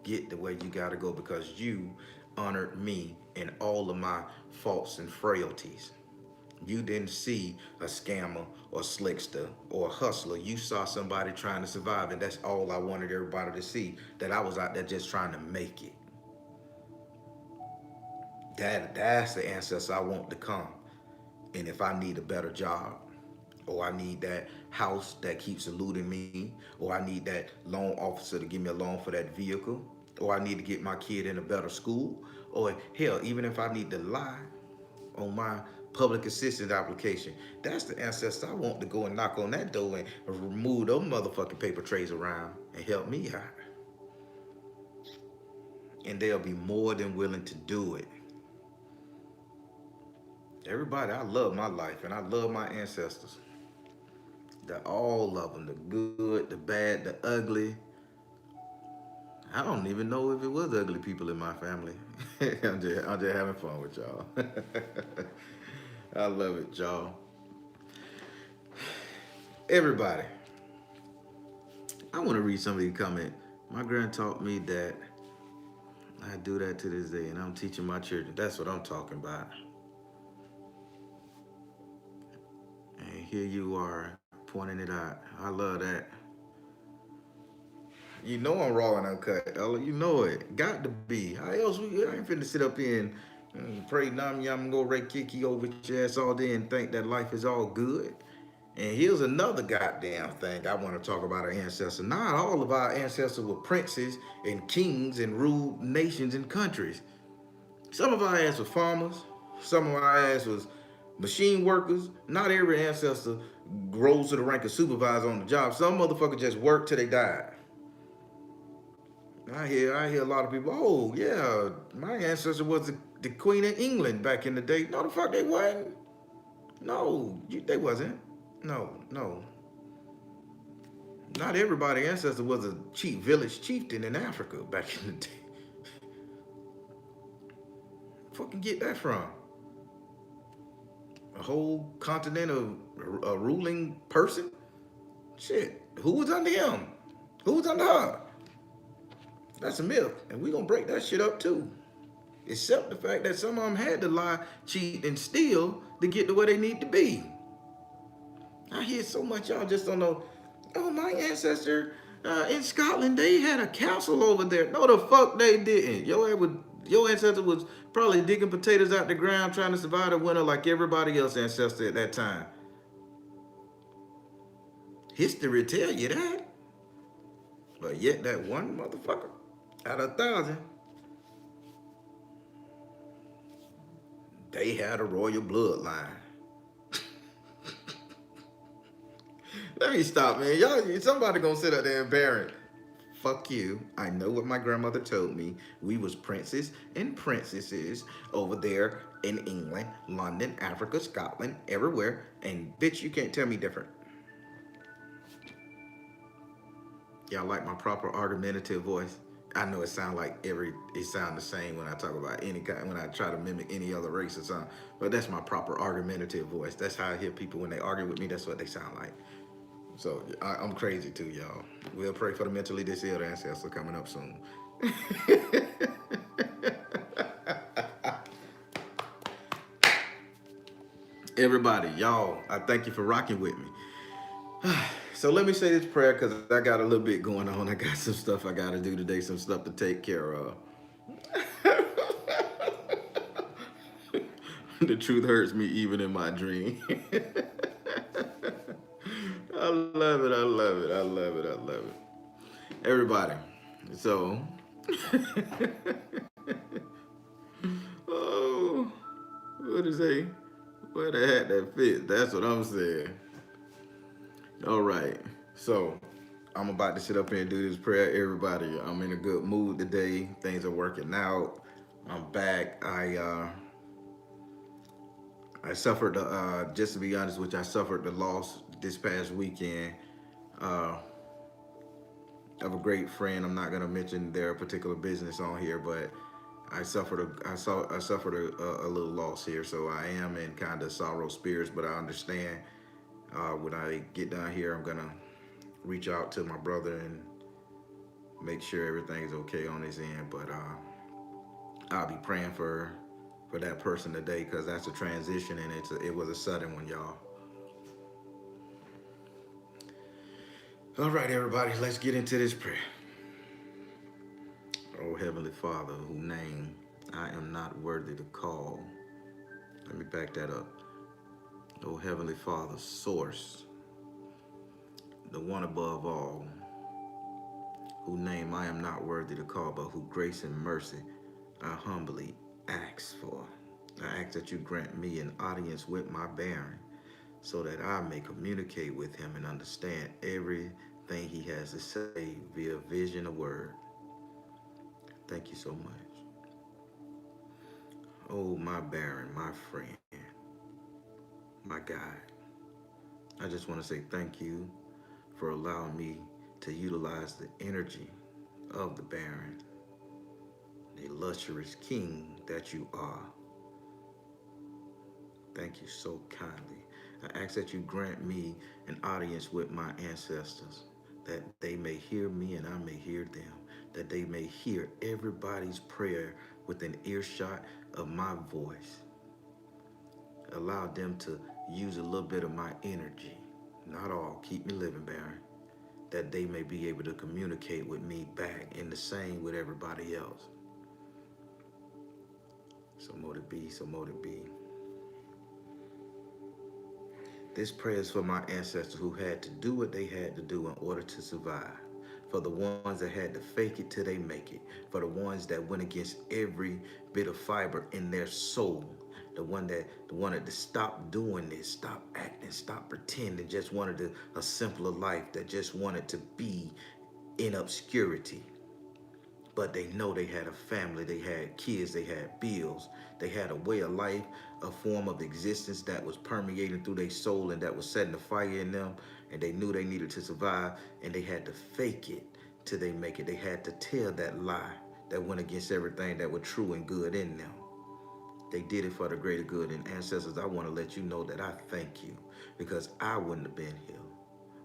A: get the way you gotta go, because you honored me in all of my faults and frailties. You didn't see a scammer or slickster or a hustler. You saw somebody trying to survive, and that's all I wanted everybody to see, that I was out there just trying to make it. That's the ancestor I want to come. And if I need a better job, or I need that house that keeps eluding me, or I need that loan officer to give me a loan for that vehicle, or I need to get my kid in a better school, or hell, even if I need to lie on my public assistance application, that's the ancestor I want to go and knock on that door and remove those motherfucking paper trays around and help me out. And they'll be more than willing to do it. Everybody, I love my life and I love my ancestors. All of them, the good, the bad, the ugly. I don't even know if it was ugly people in my family. I'm just having fun with y'all. I love it, y'all. Everybody, I want to read somebody's comment. My grand taught me that I do that to this day, and I'm teaching my children. That's what I'm talking about. And here you are pointing it out. I love that. You know I'm raw and uncut, Ella. You know it. Got to be. How else I ain't finna sit up here and pray nam yam go right kiki over your ass all day and think that life is all good. And here's another goddamn thing I want to talk about our ancestors. Not all of our ancestors were princes and kings and ruled nations and countries. Some of our ass were farmers. Some of our ass was machine workers. Not every ancestor grows to the rank of supervisor on the job. Some motherfuckers just worked till they died. I hear a lot of people, oh yeah, my ancestor was the Queen of England back in the day. No, the fuck they wasn't. No, they wasn't. No. Not everybody's ancestor was a village chieftain in Africa back in the day. Fucking get that from? A whole continent of a ruling person? Shit, who was under him? Who was under her? That's a myth, and we're gonna break that shit up too. Except the fact that some of them had to lie, cheat, and steal to get to where they need to be. I hear so much, y'all just don't know. Oh, my ancestor in Scotland, they had a castle over there. No, the fuck they didn't. Your ancestor was probably digging potatoes out the ground trying to survive the winter like everybody else's ancestor at that time. History tell you that. But yet that one motherfucker out of 1,000, they had a royal bloodline. Let me stop, man. Y'all, somebody gonna sit up there and bear it. Fuck you. I know what my grandmother told me. We was princes and princesses over there in England, London, Africa, Scotland, everywhere. And bitch, you can't tell me different. Y'all like my proper argumentative voice? I know it sound the same when I talk about any kind, when I try to mimic any other race or something, but that's my proper argumentative voice. That's how I hear people when they argue with me. That's what they sound like. So I'm crazy too, y'all. We'll pray for the mentally disabled ancestor coming up soon. Everybody, y'all, I thank you for rocking with me. So let me say this prayer because I got a little bit going on. I got some stuff I got to do today, some stuff to take care of. The truth hurts me even in my dream. I love it. I love it. I love it. I love it. Everybody, so, oh, what is it? Where the heck that fit? That's what I'm saying. All right, so I'm about to sit up here and do this prayer. Everybody, I'm in a good mood today. Things are working out. I'm back. I suffered, just to be honest with you, I suffered the loss this past weekend uh, of a great friend. I'm not going to mention their particular business on here, but I suffered a little loss here, so I am in kind of sorrow spirits. But I understand when I get down here, I'm gonna reach out to my brother and make sure everything's okay on his end. But I'll be praying for that person today because that's a transition and it was a sudden one, y'all. All right, everybody, let's get into this prayer. Oh, Heavenly Father, whose name I am not worthy to call. Let me back that up. Oh, Heavenly Father, source, the one above all, whose name I am not worthy to call, but who grace and mercy I humbly ask for. I ask that you grant me an audience with my Baron so that I may communicate with him and understand everything he has to say via vision or word. Thank you so much. Oh, my Baron, my friend, my guide. I just want to say thank you for allowing me to utilize the energy of the Baron, the illustrious king that you are. Thank you so kindly. I ask that you grant me an audience with my ancestors, that they may hear me and I may hear them, that they may hear everybody's prayer within earshot of my voice. Allow them to use a little bit of my energy, not all, keep me living, Baron, that they may be able to communicate with me back in the same with everybody else. So mote it be, so mote it be. This prayer is for my ancestors who had to do what they had to do in order to survive. For the ones that had to fake it till they make it. For the ones that went against every bit of fiber in their soul. The one that wanted to stop doing this, stop acting, stop pretending, just wanted a simpler life, that just wanted to be in obscurity. But they know they had a family, they had kids, they had bills, they had a way of life, a form of existence that was permeating through their soul and that was setting a fire in them, and they knew they needed to survive, and they had to fake it till they make it. They had to tell that lie that went against everything that was true and good in them. They did it for the greater good. And ancestors, I want to let you know that I thank you, because I wouldn't have been here.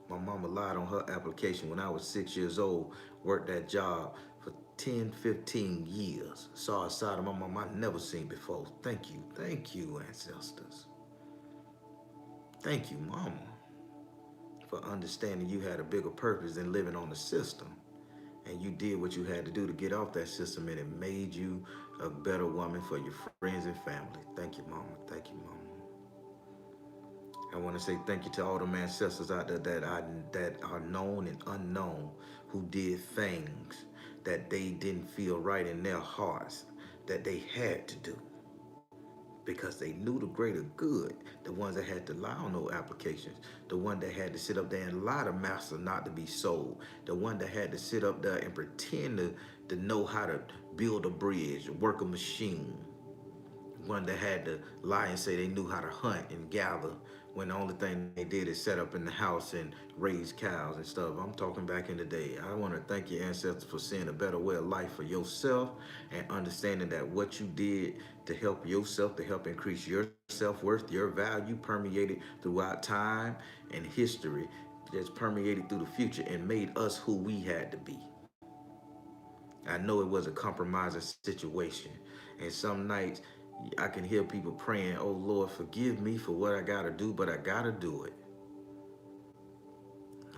A: My mama lied on her application when I was 6 years old, worked that job for 10, 15 years. Saw a side of my mama I never seen before. Thank you, ancestors. Thank you, mama, for understanding you had a bigger purpose than living on the system. And you did what you had to do to get off that system, and it made you a better woman for your friends and family. Thank you, mama. Thank you, mama. I want to say thank you to all the ancestors out there that are known and unknown, who did things that they didn't feel right in their hearts, that they had to do because they knew the greater good. The ones that had to lie on no applications, the one that had to sit up there and lie to master not to be sold, the one that had to sit up there and pretend to know how to build a bridge, work a machine, one that had to lie and say they knew how to hunt and gather when the only thing they did is set up in the house and raise cows and stuff. I'm talking back in the day. I want to thank your ancestors for seeing a better way of life for yourself and understanding that what you did to help yourself, to help increase your self-worth, your value, permeated throughout time and history, that's permeated through the future and made us who we had to be. I know it was a compromising situation, and some nights I can hear people praying, oh Lord, forgive me for what I gotta do, but I gotta do it.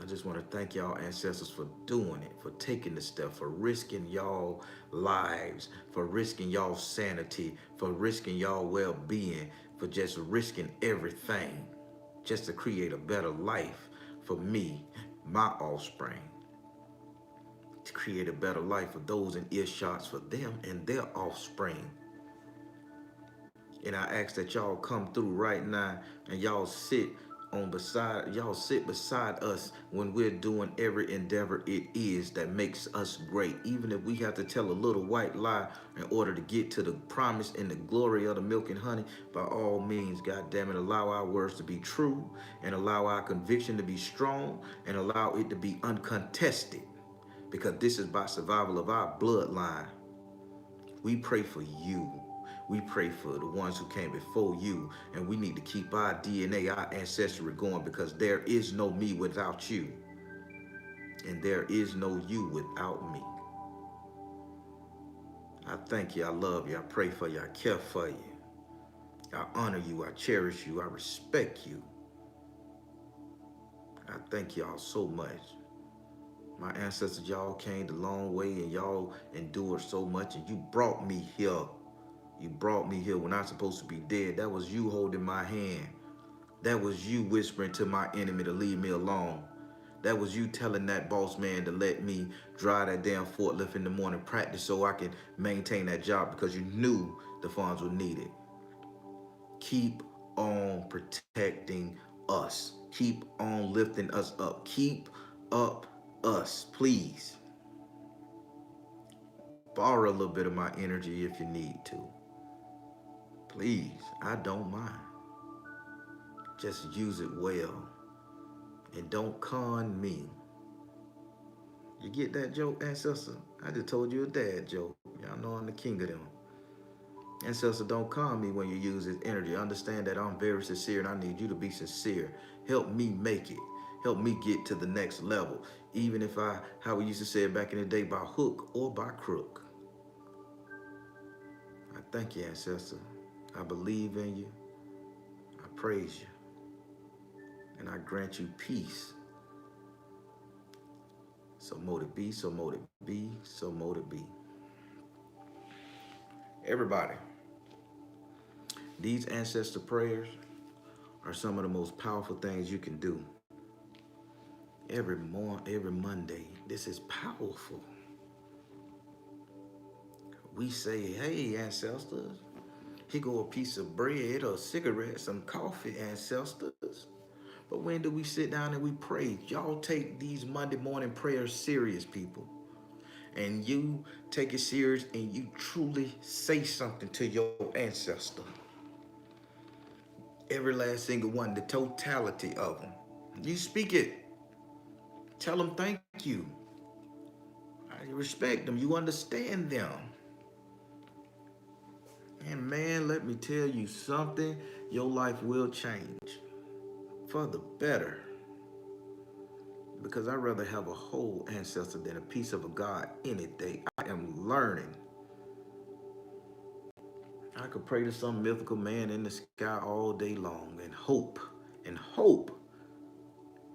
A: I just want to thank y'all ancestors for doing it, for taking the step, for risking y'all lives, for risking y'all sanity, for risking y'all well-being, for just risking everything, just to create a better life for me, my offspring, to create a better life for those in earshots for them and their offspring. And I ask that y'all come through right now and y'all sit on beside y'all sit beside us when we're doing every endeavor it is that makes us great, even if we have to tell a little white lie in order to get to the promise and the glory of the milk and honey. By all means, God damn it, allow our words to be true, and allow our conviction to be strong, and allow it to be uncontested, because this is by survival of our bloodline. We pray for you. We pray for the ones who came before you, and we need to keep our DNA, our ancestry going, because there is no me without you, and there is no you without me. I thank you, I love you, I pray for you, I care for you, I honor you, I cherish you, I respect you. I thank y'all so much. My ancestors, y'all came the long way, and y'all endured so much, and you brought me here. You brought me here when I'm supposed to be dead. That was you holding my hand. That was you whispering to my enemy to leave me alone. That was you telling that boss man to let me drive that damn forklift in the morning, practice so I can maintain that job, because you knew the funds were needed. Keep on protecting us. Keep on lifting us up. Keep up us, please. Borrow a little bit of my energy if you need to. Please, I don't mind. Just use it well. And don't con me. You get that joke, ancestor? I just told you a dad joke. Y'all know I'm the king of them. Ancestor, don't con me when you use his energy. Understand that I'm very sincere, and I need you to be sincere. Help me make it. Help me get to the next level. Even if how we used to say it back in the day, by hook or by crook. I thank you, ancestor. I believe in you. I praise you. And I grant you peace. So mote it be, so mote it be, so mote it be. Everybody, these ancestor prayers are some of the most powerful things you can do. Every Monday, this is powerful. We say, hey, ancestors, here go a piece of bread or a cigarette, some coffee, ancestors. But when do we sit down and we pray? Y'all take these Monday morning prayers serious, people. And you take it serious, and you truly say something to your ancestor. Every last single one, the totality of them. You speak it. Tell them thank you. I respect them. You understand them. And man, let me tell you something. Your life will change for the better. Because I'd rather have a whole ancestor than a piece of a God any day. I am learning. I could pray to some mythical man in the sky all day long and hope,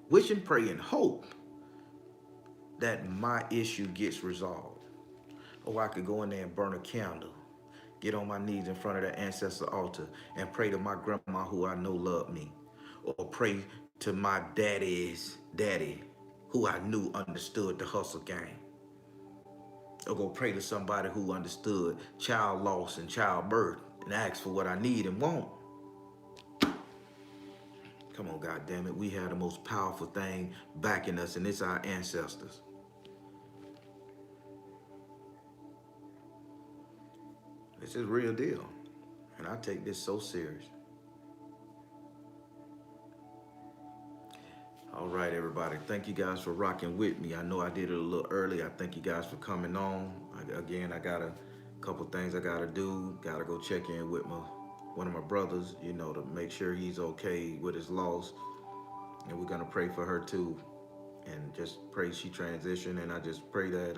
A: wish and pray and hope that my issue gets resolved. Or I could go in there and burn a candle, get on my knees in front of that ancestor altar and pray to my grandma who I know loved me. Or pray to my daddy's daddy who I knew understood the hustle game. Or go pray to somebody who understood child loss and childbirth and ask for what I need and want. Come on, God damn it. We have the most powerful thing backing us, and it's our ancestors. This is real deal. And I take this so serious. All right, everybody. Thank you guys for rocking with me. I know I did it a little early. I thank you guys for coming on. Again, I got a couple things I got to do. Got to go check in with one of my brothers, to make sure he's okay with his loss. And we're going to pray for her too. And just pray she transition. And I just pray that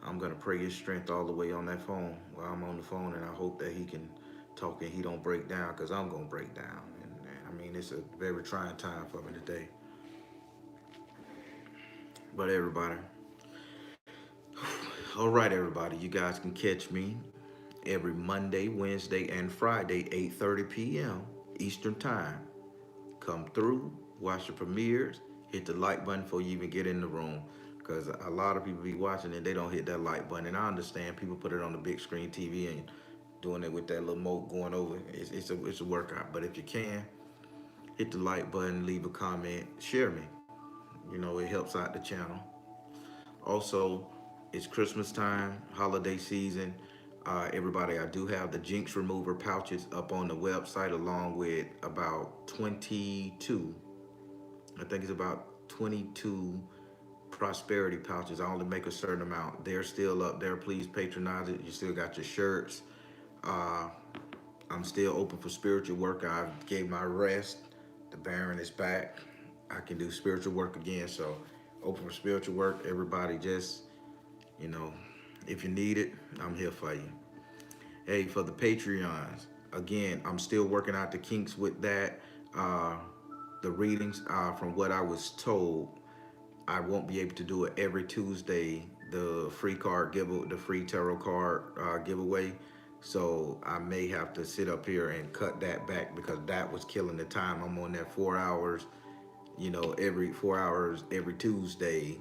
A: I'm going to pray his strength all the way on that phone while I'm on the phone. And I hope that he can talk and he don't break down, because I'm going to break down. And I mean, it's a very trying time for me today. But everybody, all right, everybody, you guys can catch me every Monday, Wednesday, and Friday, 8:30 p.m. Eastern Time. Come through, watch the premieres, hit the like button before you even get in the room. Because a lot of people be watching and they don't hit that like button. And I understand people put it on the big screen TV and doing it with that little moat going over. It's a workout. But if you can, hit the like button, leave a comment, share me. You know, it helps out the channel. Also, it's Christmas time, holiday season. Everybody, I do have the Jinx Remover pouches up on the website along with about 22, I think it's about 22 prosperity pouches. I only make a certain amount. They're still up there. Please patronize it. You still got your shirts. Uh, I'm still open for spiritual work. I gave my rest. The Baron is back. I can do spiritual work again. So open for spiritual work. Everybody just, you know, if you need it, I'm here for you. Hey, for the Patreons, again, I'm still working out the kinks with that. Uh, the readings, from what I was told, I won't be able to do it every Tuesday. The free card give, the free tarot card giveaway. So I may have to sit up here and cut that back because that was killing the time. I'm on there 4 hours, you know, every 4 hours every Tuesday.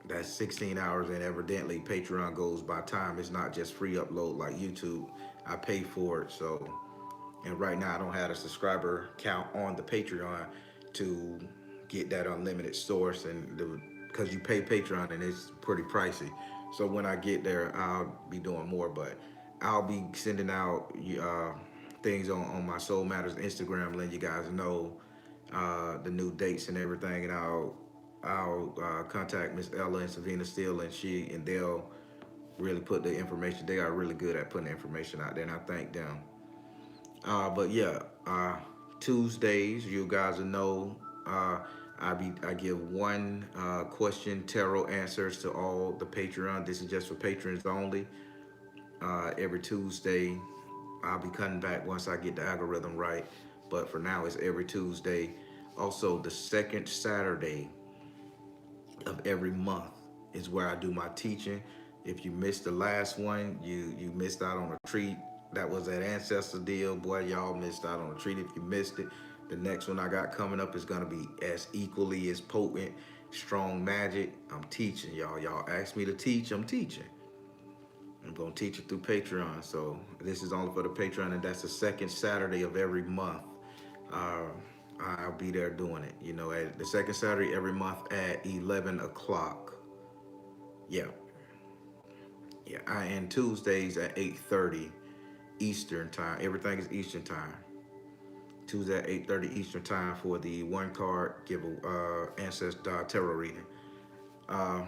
A: That's 16 hours, and evidently Patreon goes by time. It's not just free upload like YouTube. I pay for it, so, and right now I don't have a subscriber count on the Patreon to get that unlimited source, and because you pay Patreon and it's pretty pricey. So when I get there, I'll be doing more, but I'll be sending out things on my Soul Matters Instagram, letting you guys know the new dates and everything, and I'll contact Miss Ella and Savina Steele, and they'll really put the information. They are really good at putting the information out there, and I thank them. But yeah, Tuesdays, you guys will know. I give one question tarot answers to all the Patreon. This is just for patrons only. Every Tuesday, I'll be cutting back once I get the algorithm right. But for now, it's every Tuesday. Also, the second Saturday of every month is where I do my teaching. If you missed the last one, you missed out on a treat. That was that ancestor deal. Boy, y'all missed out on a treat if you missed it. The next one I got coming up is gonna be as equally as potent, strong magic. I'm teaching y'all. Y'all asked me to teach, I'm teaching. I'm gonna teach it through Patreon. So this is only for the Patreon, and that's the second Saturday of every month. Uh, I'll be there doing it. You know, at the second Saturday every month at 11 o'clock. Yeah, yeah. And Tuesdays at 8:30 Eastern time. Everything is Eastern time. Tuesday at 8:30 Eastern time for the one card give ancestor tarot reading. Uh,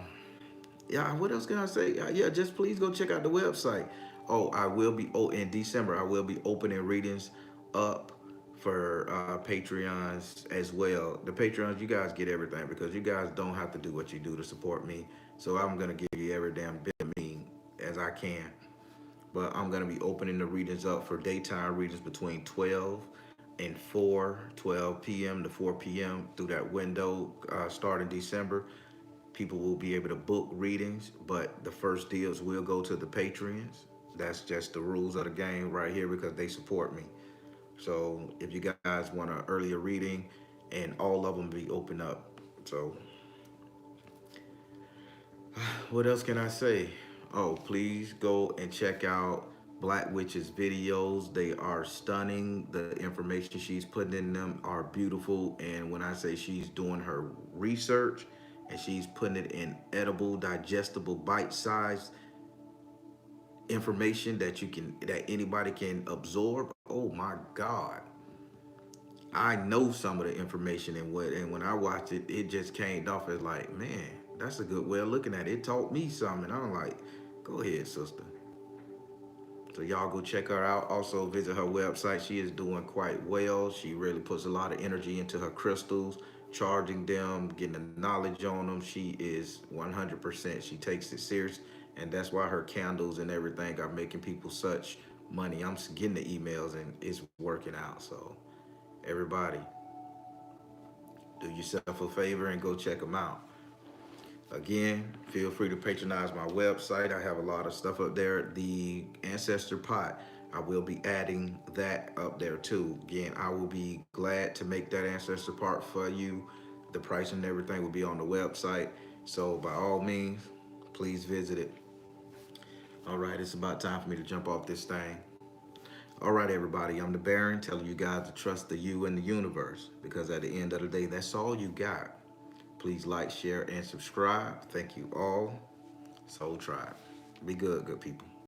A: yeah, what else can I say? Yeah, just please go check out the website. Oh, I will be, oh, in December, I will be opening readings up for Patreons as well. The Patreons, you guys get everything because you guys don't have to do what you do to support me. So I'm going to give you every damn bit of me as I can. But I'm going to be opening the readings up for daytime readings between 12 and 12 p.m. to 4 p.m. through that window starting December. People will be able to book readings, but the first deals will go to the Patreons. That's just the rules of the game right here because they support me. So if you guys want an earlier reading, and all of them be open up. So what else can I say? Oh, please go and check out Black Witch's videos. They are stunning. The information she's putting in them are beautiful. And when I say she's doing her research and she's putting it in edible, digestible, bite-sized information that anybody can absorb. Oh my God. I know some of the information and when I watched it, it just came off as like, man, that's a good way of looking at it. It taught me something. I'm like, go ahead, sister. So y'all go check her out. Also visit her website. She is doing quite well. She really puts a lot of energy into her crystals, charging them, getting the knowledge on them. She is 100%. She takes it serious. And that's why her candles and everything are making people such money. I'm getting the emails and it's working out. So everybody, do yourself a favor and go check them out. Again, feel free to patronize my website. I have a lot of stuff up there. The Ancestor Pot, I will be adding that up there too. Again, I will be glad to make that Ancestor Pot for you. The price and everything will be on the website. So by all means, please visit it. All right, it's about time for me to jump off this thing. All right, everybody, I'm the Baron telling you guys to trust the you and the universe because at the end of the day, that's all you got. Please like, share, and subscribe. Thank you all. Soul Tribe. Be good, good people.